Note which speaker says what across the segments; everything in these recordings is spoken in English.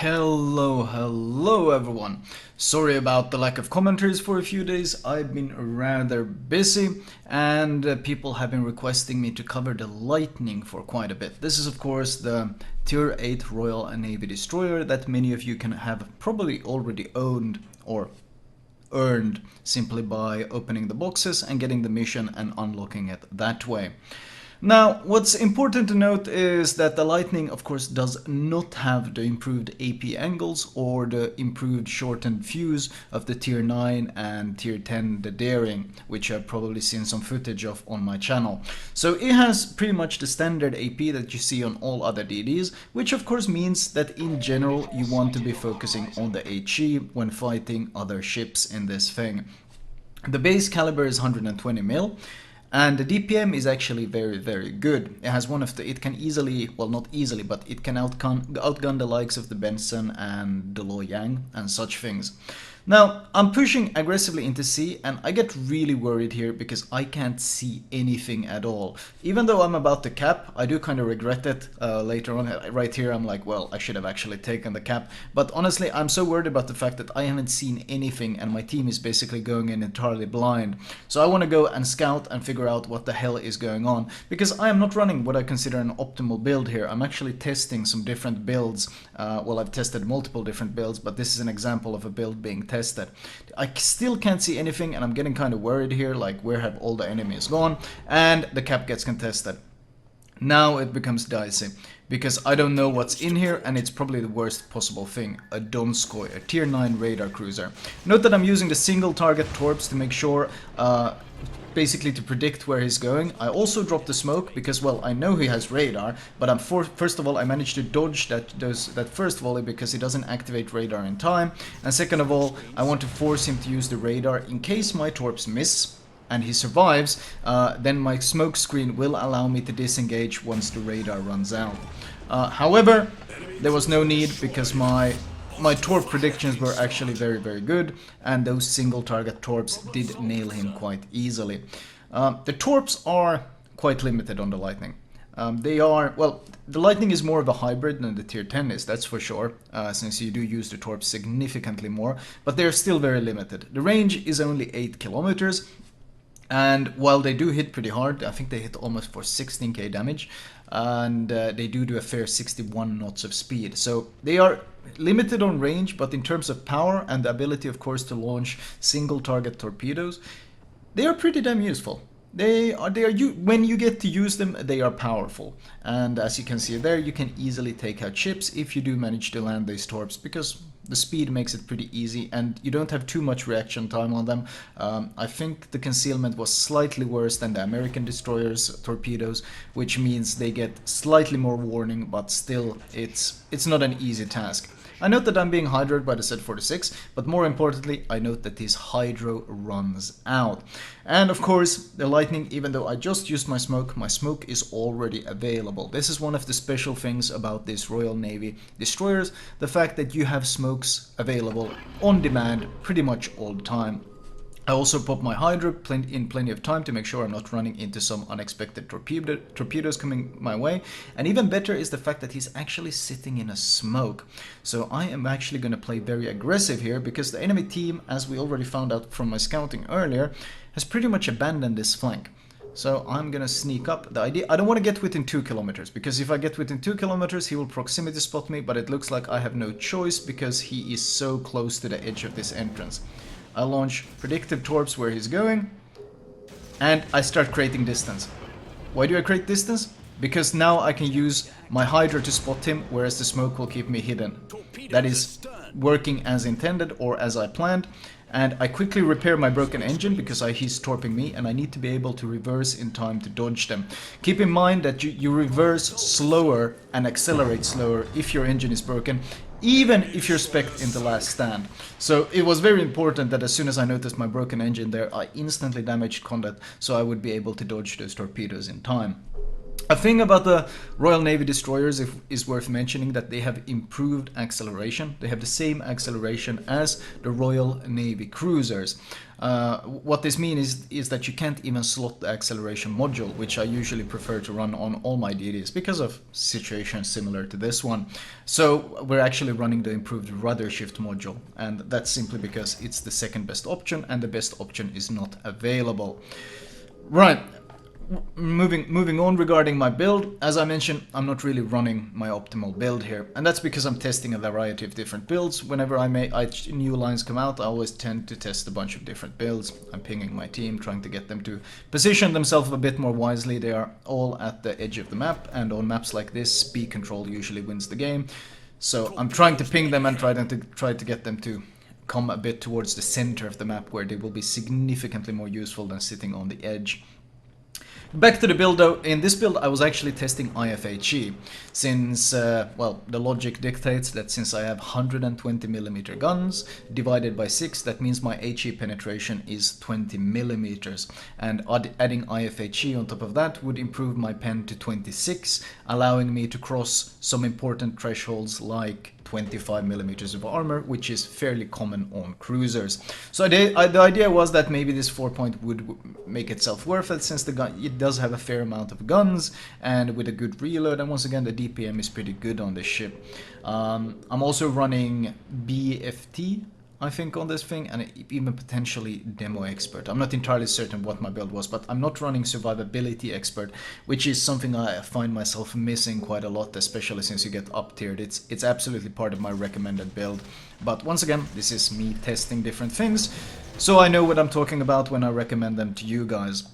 Speaker 1: Hello everyone. Sorry about the lack of commentaries for a few days. I've been rather busy and people have been requesting me to cover the Lightning for quite a bit. This is of course the Tier 8 Royal Navy destroyer that many of you can have probably already owned or earned simply by opening the boxes and getting the mission and unlocking it that way. Now, what's important to note is that the Lightning, of course, does not have the improved AP angles or the improved shortened fuse of the Tier 9 and Tier 10, the Daring, which I've probably seen some footage of on my channel. So it has pretty much the standard AP that you see on all other DDs, which of course means that in general you want to be focusing on the HE when fighting other ships in this thing. The base caliber is 120 mil. And the DPM is actually very good. It has one of the, it can easily, well not easily, but it can outgun the likes of the Benson and the Loyang and such things. Now, I'm pushing aggressively into C and I get really worried here because I can't see anything at all. Even though I'm about to cap, I do kind of regret it later on. Right here I'm like, well, I should have actually taken the cap. But honestly, I'm so worried about the fact that I haven't seen anything and my team is basically going in entirely blind. So I want to go and scout and figure out what the hell is going on. Because I am not running what I consider an optimal build here. I'm actually testing some different builds. Well, I've tested multiple different builds, but this is an example of a build being tested. I still can't see anything and I'm getting kind of worried here, like where have all the enemies gone, and the cap gets contested. Now it becomes dicey because I don't know what's in here and it's probably the worst possible thing, a Donskoy, a tier 9 radar cruiser. Note that I'm using the single target torps to make sure basically to predict where he's going. I also dropped the smoke because, well, I know he has radar, but first of all I managed to dodge that first volley because he doesn't activate radar in time, and second of all I want to force him to use the radar in case my torps miss and he survives, then my smoke screen will allow me to disengage once the radar runs out. However, there was no need because my torp predictions were actually very good, and those single target torps did nail him quite easily. The torps are quite limited on the Lightning. They are, well, the Lightning is more of a hybrid than the tier 10 is, that's for sure, since you do use the torps significantly more, but they're still very limited. The range is only 8 kilometers. And while they do hit pretty hard, I think they hit almost for 16k damage, and they do a fair 61 knots of speed. So they are limited on range, but in terms of power and the ability, of course, to launch single target torpedoes, they are pretty damn useful. They are when you get to use them, they are powerful. And as you can see there, you can easily take out ships if you do manage to land these torps, because the speed makes it pretty easy and you don't have too much reaction time on them. I think the concealment was slightly worse than the American destroyers' torpedoes, which means they get slightly more warning, but still it's not an easy task. I note that I'm being hydroed by the Z46, but more importantly, I note that this hydro runs out. And of course, the Lightning, even though I just used my smoke is already available. This is one of the special things about these Royal Navy destroyers, the fact that you have smokes available on demand pretty much all the time. I also pop my Hydra in plenty of time to make sure I'm not running into some unexpected torpedoes coming my way. And even better is the fact that he's actually sitting in a smoke. So I am actually going to play very aggressive here because the enemy team, as we already found out from my scouting earlier, has pretty much abandoned this flank. So I'm gonna sneak up. The idea, I don't want to get within 2 kilometers, because if I get within 2 kilometers he will proximity spot me, but it looks like I have no choice because he is so close to the edge of this entrance. I launch predictive torps where he's going, and I start creating distance. Why do I create distance? Because now I can use my Hydra to spot him, whereas the smoke will keep me hidden. That is working as intended, or as I planned. And I quickly repair my broken engine because he's torping me and I need to be able to reverse in time to dodge them. Keep in mind that you reverse slower and accelerate slower if your engine is broken, even if you're spec'd in the last stand. So it was very important that as soon as I noticed my broken engine there, I instantly damaged conduct so I would be able to dodge those torpedoes in time. A thing about the Royal Navy destroyers is worth mentioning, that they have improved acceleration. They have the same acceleration as the Royal Navy cruisers. What this means is that you can't even slot the acceleration module, which I usually prefer to run on all my DDs because of situations similar to this one. So we're actually running the improved rudder shift module, and that's simply because it's the second best option and the best option is not available. Right. Moving on regarding my build, as I mentioned, I'm not really running my optimal build here, and that's because I'm testing a variety of different builds. Whenever new lines come out, I always tend to test a bunch of different builds. I'm pinging my team, trying to get them to position themselves a bit more wisely. They are all at the edge of the map, and on maps like this, speed control usually wins the game. So I'm trying to ping them and try to get them to come a bit towards the center of the map, where they will be significantly more useful than sitting on the edge. Back to the build though. In this build I was actually testing IFHE, since, well, the logic dictates that since I have 120mm guns divided by 6, that means my HE penetration is 20mm, and adding IFHE on top of that would improve my pen to 26, allowing me to cross some important thresholds like 25mm of armor, which is fairly common on cruisers. So the idea was that maybe this 4-point would make itself worth it, since it does have a fair amount of guns and with a good reload, and once again the DPM is pretty good on this ship. I'm also running BFT, I think, on this thing, and even potentially Demo Expert. I'm not entirely certain what my build was, but I'm not running Survivability Expert, which is something I find myself missing quite a lot, especially since you get up-tiered. It's absolutely part of my recommended build. But once again, this is me testing different things, so I know what I'm talking about when I recommend them to you guys.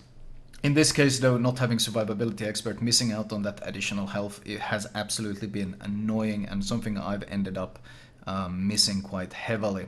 Speaker 1: In this case though, not having Survivability Expert, missing out on that additional health, it has absolutely been annoying and something I've ended up missing quite heavily.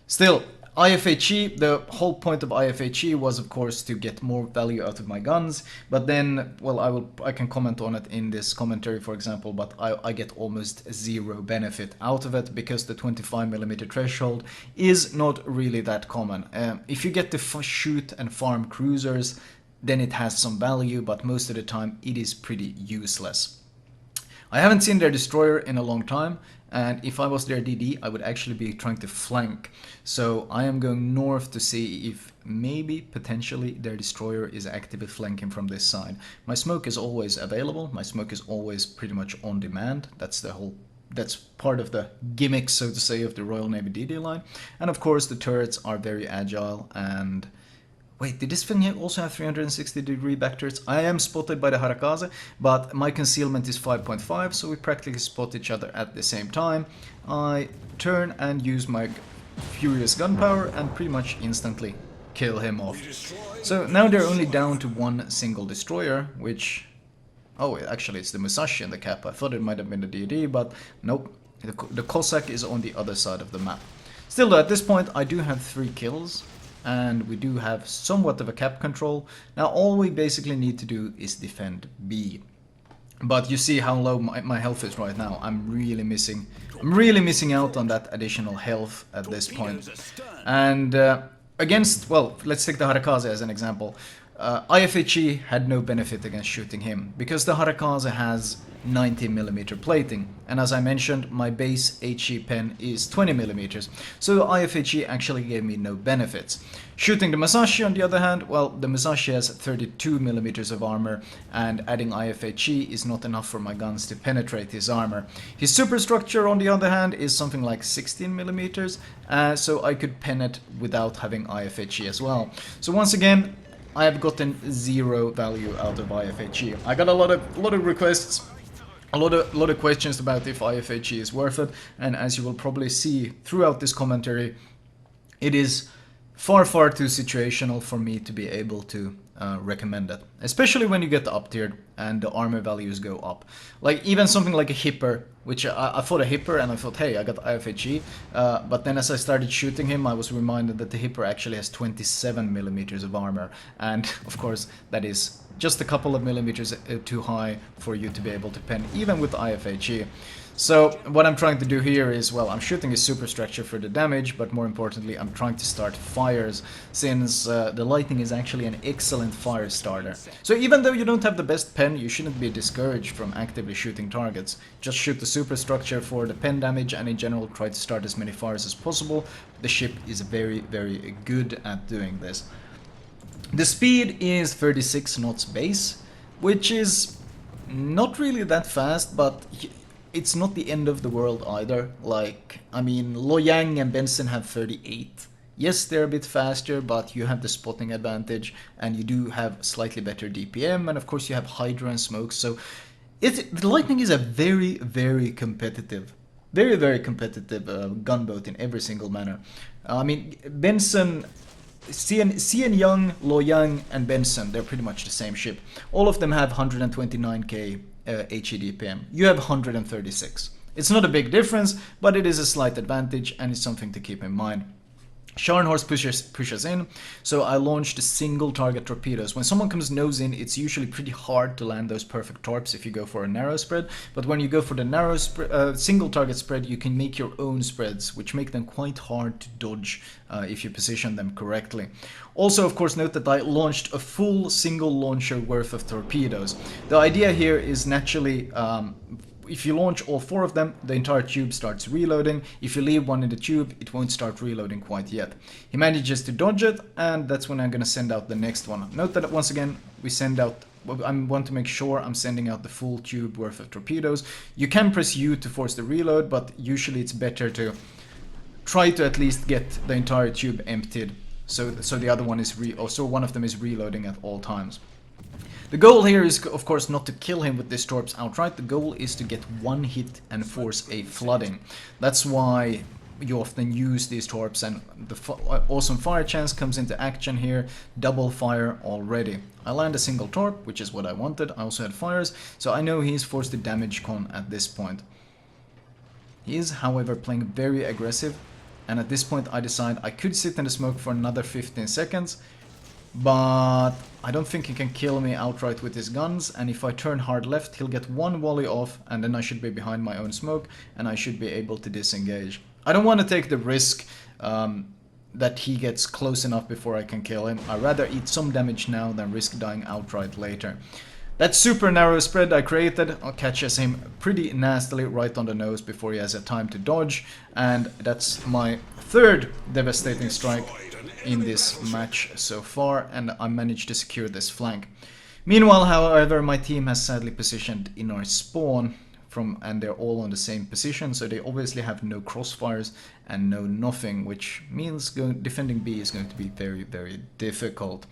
Speaker 1: Still, IFHE, the whole point of IFHE was of course to get more value out of my guns, but then, well, I can comment on it in this commentary, for example, but I get almost zero benefit out of it because the 25mm threshold is not really that common. If you get to shoot and farm cruisers, then it has some value, but most of the time it is pretty useless. I haven't seen their destroyer in a long time, and if I was their DD, I would actually be trying to flank. So I am going north to see if maybe, potentially, their destroyer is actively flanking from this side. My smoke is always available, my smoke is always pretty much on demand. That's part of the gimmick, so to say, of the Royal Navy DD line. And of course the turrets are very agile and... Wait, did this thing also have 360-degree back turrets? I am spotted by the Harakaze, but my concealment is 5.5, so we practically spot each other at the same time. I turn and use my furious gunpowder and pretty much instantly kill him off. So now they're only down to one single destroyer, which... Oh, actually it's the Musashi in the cap. I thought it might have been the DD, but nope. The Cossack is on the other side of the map. Still though, at this point I do have 3 kills. And we do have somewhat of a cap control. Now all we basically need to do is defend B. But you see how low my health is right now. I'm really missing out on that additional health at this point. And against, well, let's take the Harakaze as an example. IFHE had no benefit against shooting him, because the Harakaze has 90mm plating, and as I mentioned, my base HE pen is 20mm, so IFHE actually gave me no benefits. Shooting the Musashi, on the other hand, well, the Musashi has 32mm of armor, and adding IFHE is not enough for my guns to penetrate his armor. His superstructure, on the other hand, is something like 16mm, so I could pen it without having IFHE as well. So once again, I have gotten zero value out of IFHE. I got a lot of requests, a lot of questions about if IFHE is worth it, and as you will probably see throughout this commentary, it is far too situational for me to be able to recommend it, especially when you get the up-tiered and the armor values go up. Like even something like a Hipper, which I thought a Hipper and I thought, hey, I got IFHE, but then as I started shooting him, I was reminded that the Hipper actually has 27mm of armor, and of course that is just a couple of millimeters too high for you to be able to pen, even with IFHE. So what I'm trying to do here is, well, I'm shooting a superstructure for the damage, but more importantly, I'm trying to start fires, since the lightning is actually an excellent fire starter. So even though you don't have the best pen, you shouldn't be discouraged from actively shooting targets. Just shoot the superstructure for the pen damage, and in general try to start as many fires as possible. The ship is very, very good at doing this. The speed is 36 knots base, which is not really that fast, but it's not the end of the world either. Like, I mean, Loyang and Benson have 38. Yes, they're a bit faster, but you have the spotting advantage, and you do have slightly better DPM, and of course you have Hydra and Smoke, so the Lightning is a very, very competitive, very, very competitive gunboat in every single manner. I mean, Benson, CN Young, Loyang, and Benson, they're pretty much the same ship. All of them have 129k HEDPM. You have 136. It's not a big difference, but it is a slight advantage, and it's something to keep in mind. Scharnhorst pushes in, so I launched single target torpedoes. When someone comes nose in, it's usually pretty hard to land those perfect torps if you go for a narrow spread, but when you go for the narrow single target spread, you can make your own spreads, which make them quite hard to dodge if you position them correctly. Also, of course, note that I launched a full single launcher worth of torpedoes. The idea here is naturally, if you launch all 4 of them, the entire tube starts reloading. If you leave one in the tube, it won't start reloading quite yet. He manages to dodge it, and that's when I'm going to send out the next one. Note that once again, we send out, I want to make sure I'm sending out the full tube worth of torpedoes. You can press U to force the reload, but usually it's better to try to at least get the entire tube emptied, so the other one is so one of them is reloading at all times. The goal here is, of course, not to kill him with this torps outright. The goal is to get one hit and force a flooding. That's why you often use these torps, and the awesome fire chance comes into action here. Double fire already. I land a single torp, which is what I wanted. I also had fires, so I know he's forced to damage con at this point. He is, however, playing very aggressive, and at this point I decide I could sit in the smoke for another 15 seconds, but I don't think he can kill me outright with his guns, and if I turn hard left, he'll get one volley off, and then I should be behind my own smoke, and I should be able to disengage. I don't want to take the risk that he gets close enough before I can kill him. I'd rather eat some damage now than risk dying outright later. That super narrow spread I created catches him pretty nastily right on the nose before he has a time to dodge, and that's my 3rd devastating strike in this match so far, and I managed to secure this flank. Meanwhile, however, my team has sadly positioned in our spawn, and they're all on the same position, so they obviously have no crossfires and no nothing, which means defending B is going to be very, very difficult.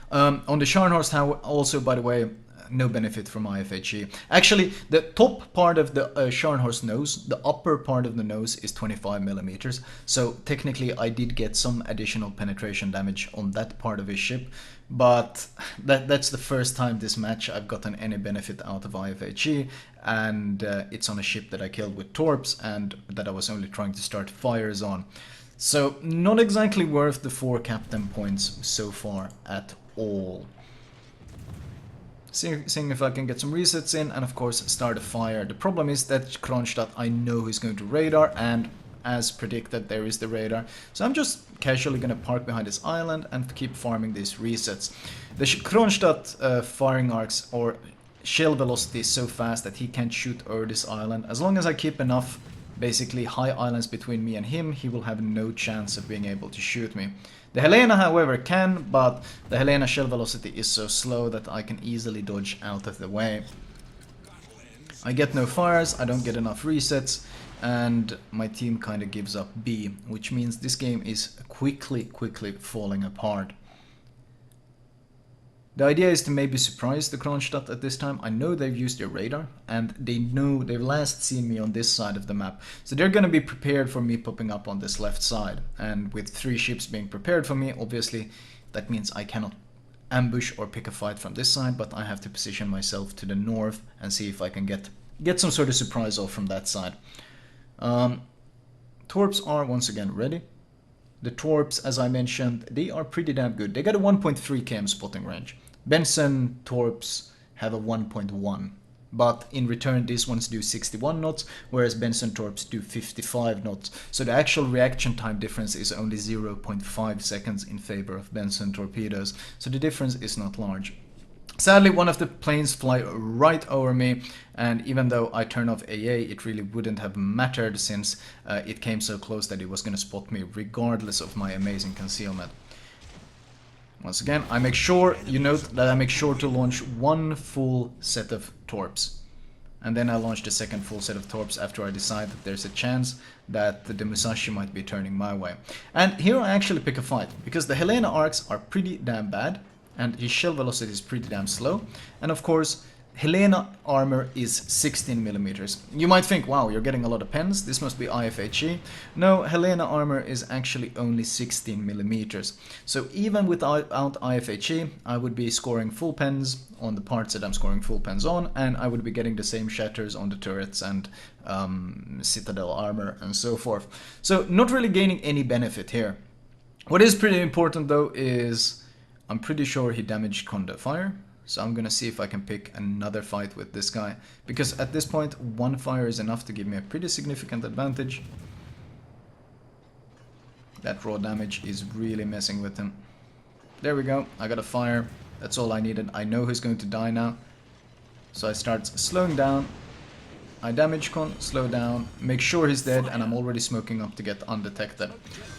Speaker 1: On the Scharnhorst, also, by the way, no benefit from IFHE. Actually, the top part of the Scharnhorst nose, the upper part of the nose is 25 millimeters. So technically I did get some additional penetration damage on that part of his ship, but that's the first time this match I've gotten any benefit out of IFHE, and it's on a ship that I killed with torps and that I was only trying to start fires on. So not exactly worth the 4 captain points so far at all. Seeing if I can get some resets in, and of course start a fire. The problem is that Kronstadt, I know he's going to radar, and as predicted there is the radar. So I'm just casually going to park behind this island and keep farming these resets. The Kronstadt firing arcs or shell velocity is so fast that he can't shoot over this island. As long as I keep enough basically high islands between me and him, he will have no chance of being able to shoot me. The Helena, however, can, but the Helena shell velocity is so slow that I can easily dodge out of the way. I get no fires, I don't get enough resets, and my team kind of gives up B, which means this game is quickly falling apart. The idea is to maybe surprise the Kronstadt at this time. I know they've used their radar, and they know they've last seen me on this side of the map. So they're going to be prepared for me popping up on this left side. And with 3 ships being prepared for me, obviously that means I cannot ambush or pick a fight from this side, but I have to position myself to the north and see if I can get some sort of surprise off from that side. Torps are once again ready. The torps, as I mentioned, they are pretty damn good. They got a 1.3 km spotting range. Benson torps have a 1.1. but in return these ones do 61 knots, whereas Benson torps do 55 knots. So the actual reaction time difference is only 0.5 seconds in favor of Benson torpedoes, so the difference is not large. Sadly, one of the planes fly right over me, and even though I turn off AA, it really wouldn't have mattered since it came so close that it was going to spot me regardless of my amazing concealment. Once again, I make sure, you note that I make sure to launch one full set of torps. And then I launch the second full set of torps after I decide that there's a chance that the Musashi might be turning my way. And here I actually pick a fight, because the Helena arcs are pretty damn bad, and his shell velocity is pretty damn slow. And of course, Helena armor is 16 millimeters. You might think, wow, you're getting a lot of pens, this must be IFHE. No, Helena armor is actually only 16 millimeters. So even without IFHE, I would be scoring full pens on the parts that I'm scoring full pens on, and I would be getting the same shatters on the turrets and citadel armor and so forth. So not really gaining any benefit here. What is pretty important though is I'm pretty sure he damaged conduit fire. So I'm gonna see if I can pick another fight with this guy, because at this point one fire is enough to give me a pretty significant advantage. That raw damage is really messing with him. There we go, I got a fire, that's all I needed. I know he's going to die now, so I start slowing down. I damage con, slow down, make sure he's dead, and I'm already smoking up to get undetected.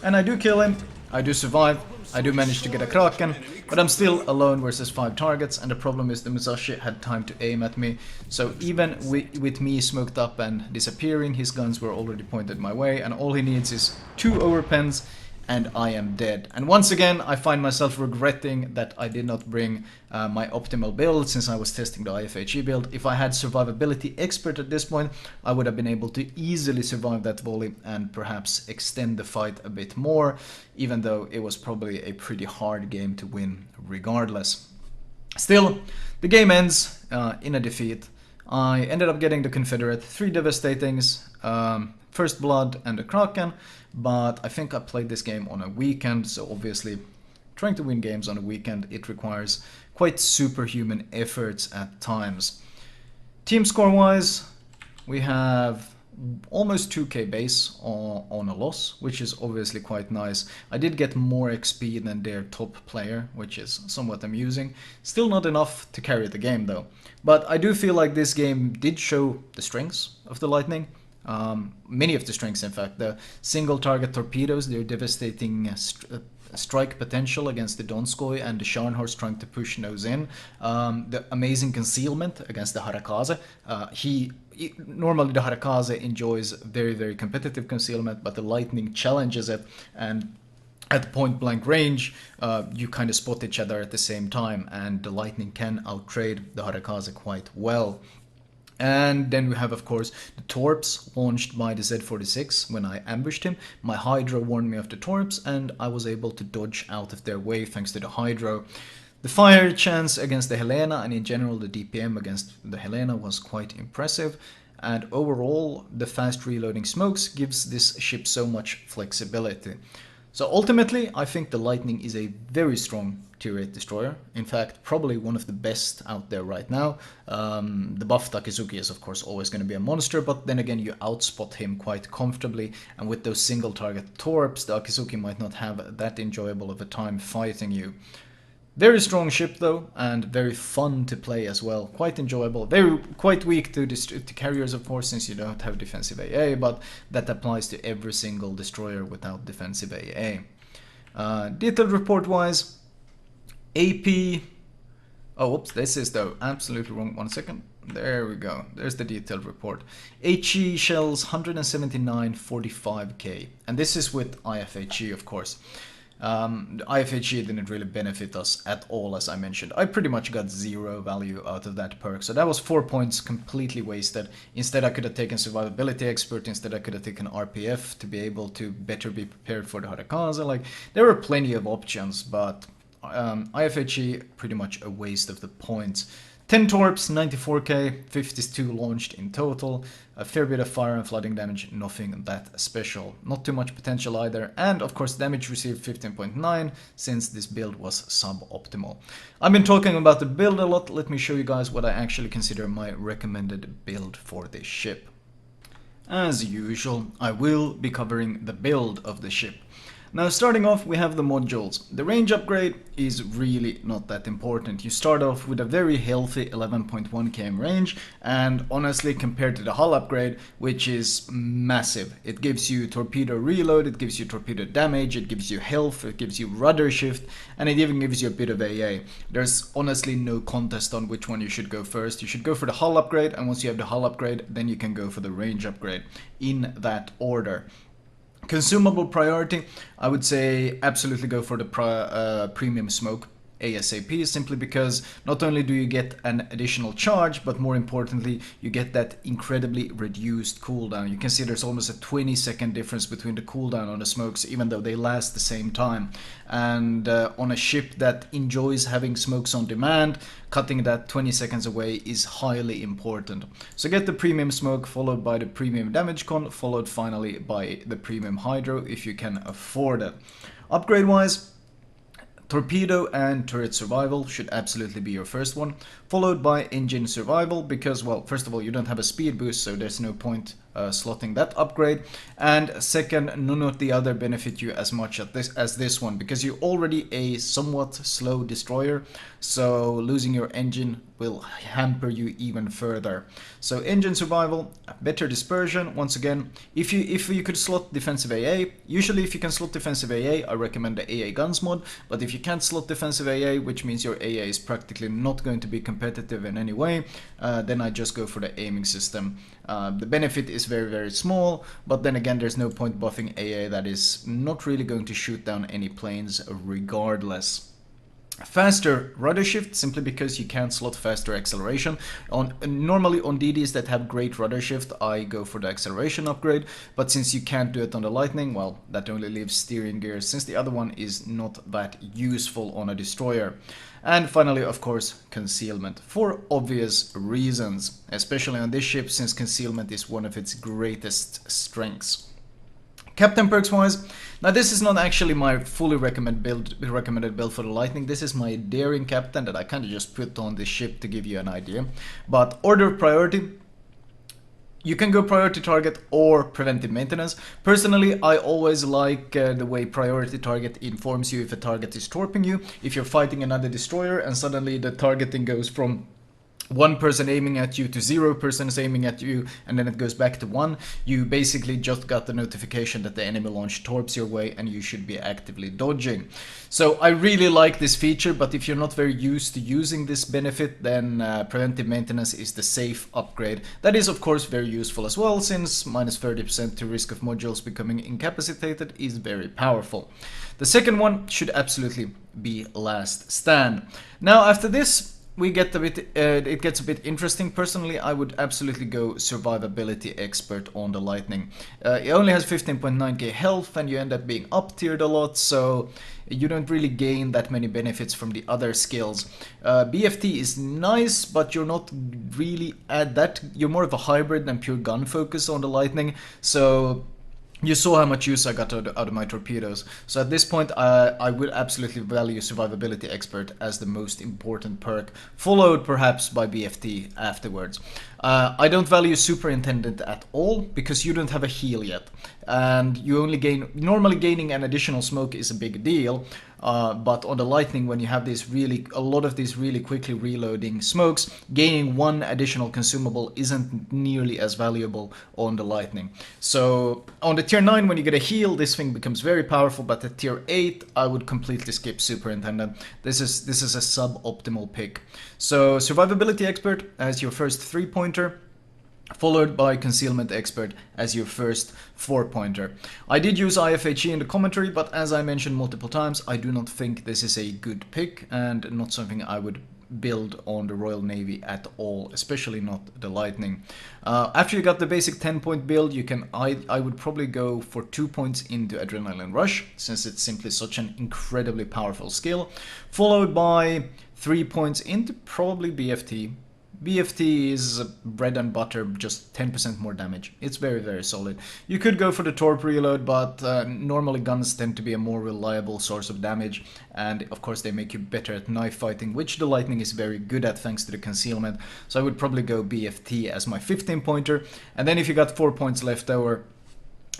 Speaker 1: And I do kill him, I do survive, I do manage to get a Kraken, but I'm still alone versus 5 targets, and the problem is the Musashi had time to aim at me, so even with me smoked up and disappearing, his guns were already pointed my way, and all he needs is 2 overpens, and I am dead. And once again, I find myself regretting that I did not bring my optimal build since I was testing the IFHE build. If I had survivability expert at this point, I would have been able to easily survive that volley and perhaps extend the fight a bit more, even though it was probably a pretty hard game to win regardless. Still, the game ends in a defeat. I ended up getting the Confederate, 3 devastatings, First Blood and a Kraken, but I think I played this game on a weekend, so obviously trying to win games on a weekend, it requires quite superhuman efforts at times. Team score wise, we have almost 2k base on a loss, which is obviously quite nice. I did get more XP than their top player, which is somewhat amusing. Still not enough to carry the game though. But I do feel like this game did show the strengths of the Lightning. Many of the strengths, in fact. The single target torpedoes, their devastating strike potential against the Donskoy and the Scharnhorst trying to push nose in. The amazing concealment against the Harakaze. Normally the Harakaze enjoys very, very competitive concealment, but the Lightning challenges it, and at point blank range, you kind of spot each other at the same time, and the Lightning can outtrade the Harakaze quite well. And then we have, of course, the torps launched by the Z46 when I ambushed him. My Hydro warned me of the torps, and I was able to dodge out of their way thanks to the Hydro. The fire chance against the Helena, and in general the DPM against the Helena, was quite impressive. And overall, the fast reloading smokes gives this ship so much flexibility. So ultimately, I think the Lightning is a very strong Tier 8 destroyer. In fact, probably one of the best out there right now. The buff Takizuki is of course always going to be a monster, but then again you outspot him quite comfortably, and with those single target torps, the Akizuki might not have that enjoyable of a time fighting you. Very strong ship though, and very fun to play as well. Quite enjoyable. Quite weak to carriers, of course, since you don't have defensive AA, but that applies to every single destroyer without defensive AA. Detailed report wise, AP. Oh, whoops, this is the absolutely wrong. 1 second. There we go. There's the detailed report. HE shells 179.45k, and this is with IFHE, of course. The IFHE didn't really benefit us at all, as I mentioned. I pretty much got 0 value out of that perk, so that was 4 points completely wasted. Instead I could have taken Survivability Expert, instead I could have taken RPF to be able to better be prepared for the Harakaze. Like, there were plenty of options, but IFHE pretty much a waste of the points. 10 torps, 94k, 52 launched in total, a fair bit of fire and flooding damage, nothing that special. Not too much potential either, and of course damage received 15.9 since this build was suboptimal. I've been talking about the build a lot, let me show you guys what I actually consider my recommended build for this ship. As usual, I will be covering the build of the ship. Now starting off we have the modules. The range upgrade is really not that important. You start off with a very healthy 11.1 km range, and honestly compared to the hull upgrade, which is massive, it gives you torpedo reload, it gives you torpedo damage, it gives you health, it gives you rudder shift, and it even gives you a bit of AA. There's honestly no contest on which one you should go first. You should go for the hull upgrade, and once you have the hull upgrade then you can go for the range upgrade in that order. Consumable priority, I would say absolutely go for the premium smoke ASAP, simply because not only do you get an additional charge, but more importantly you get that incredibly reduced cooldown. You can see there's almost a 20-second difference between the cooldown on the smokes, even though they last the same time. And on a ship that enjoys having smokes on demand, cutting that 20 seconds away is highly important. So get the premium smoke, followed by the premium damage con, followed finally by the premium hydro if you can afford it. Upgrade wise, torpedo and turret survival should absolutely be your first one, followed by engine survival because, well, first of all, you don't have a speed boost, so there's no point slotting that upgrade, and second, none of the other benefit you as much as this one, because you're already a somewhat slow destroyer, so losing your engine will hamper you even further. So engine survival, better dispersion. Once again, if you could slot defensive AA, usually if you can slot defensive AA, I recommend the AA guns mod, but if you can't slot defensive AA, which means your AA is practically not going to be competitive in any way, then I just go for the aiming system. The benefit is very small, but then again there's no point buffing AA that is not really going to shoot down any planes regardless. Faster rudder shift, simply because you can't slot faster acceleration. Normally on DDs that have great rudder shift, I go for the acceleration upgrade, but since you can't do it on the Lightning, well, that only leaves steering gears, since the other one is not that useful on a destroyer. And finally, of course, concealment, for obvious reasons, especially on this ship, since concealment is one of its greatest strengths. Captain perks wise, now this is not actually my fully recommended build for the Lightning. This is my daring captain that I kind of just put on this ship to give you an idea. But order of priority, you can go priority target or preventive maintenance. Personally, I always like the way priority target informs you if a target is torping you. If you're fighting another destroyer and suddenly the targeting goes from one person aiming at you to 0 persons aiming at you, and then it goes back to 1, you basically just got the notification that the enemy launched torps your way and you should be actively dodging. So I really like this feature, but if you're not very used to using this benefit, then preventive maintenance is the safe upgrade. That is of course very useful as well, since minus 30% to risk of modules becoming incapacitated is very powerful. The second one should absolutely be last stand. Now after this, it gets a bit interesting. Personally, I would absolutely go survivability expert on the Lightning. It only has 15.9k health and you end up being up tiered a lot, so you don't really gain that many benefits from the other skills. BFT is nice, but you're not really at that. You're more of a hybrid than pure gun focus on the Lightning, so you saw how much use I got out of my torpedoes. So at this point, I would absolutely value Survivability Expert as the most important perk, followed perhaps by BFT afterwards. I don't value Superintendent at all, because you don't have a heal yet. And you only normally gaining an additional smoke is a big deal. But on the Lightning, when you have a lot of these really quickly reloading smokes, gaining one additional consumable isn't nearly as valuable on the Lightning. So on the tier 9, when you get a heal, this thing becomes very powerful, but at tier 8, I would completely skip Superintendent. This is a suboptimal pick. So Survivability Expert as your first 3-pointer, followed by Concealment Expert as your first 4-pointer. I did use IFHE in the commentary, but as I mentioned multiple times, I do not think this is a good pick and not something I would build on the Royal Navy at all, especially not the Lightning. After you got the basic 10-point build, you can I would probably go for 2 points into Adrenaline Rush, since it's simply such an incredibly powerful skill, followed by 3 points into probably BFT. BFT is bread and butter, just 10% more damage. It's very, very solid. You could go for the torp reload, but normally guns tend to be a more reliable source of damage, and of course they make you better at knife fighting, which the Lightning is very good at thanks to the concealment. So I would probably go BFT as my 15-pointer, and then if you got 4 points left over,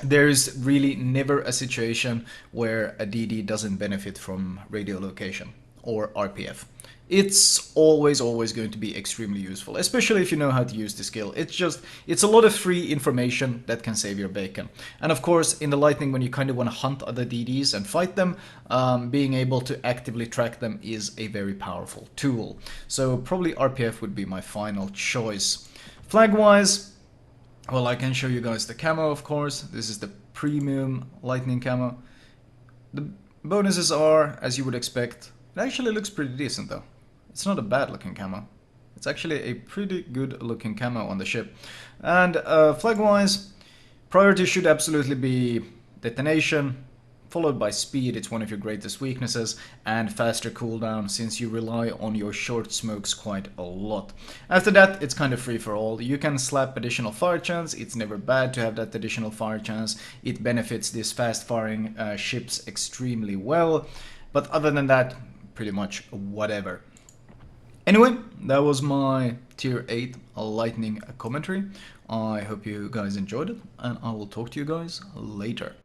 Speaker 1: there's really never a situation where a DD doesn't benefit from radio location or RPF. It's always going to be extremely useful, especially if you know how to use the skill. It's a lot of free information that can save your bacon. And of course, in the Lightning, when you kind of want to hunt other DDs and fight them, being able to actively track them is a very powerful tool. So probably RPF would be my final choice. Flag-wise, well, I can show you guys the camo, of course. This is the premium Lightning camo. The bonuses are, as you would expect, it actually looks pretty decent though. It's not a bad looking camo. It's actually a pretty good looking camo on the ship. And flag wise, priority should absolutely be detonation, followed by speed. It's one of your greatest weaknesses, and faster cooldown, since you rely on your short smokes quite a lot. After that, it's kind of free for all. You can slap additional fire chance. It's never bad to have that additional fire chance. It benefits these fast firing ships extremely well. But other than that, pretty much whatever. Anyway, that was my tier 8 Lightning commentary. I hope you guys enjoyed it, and I will talk to you guys later.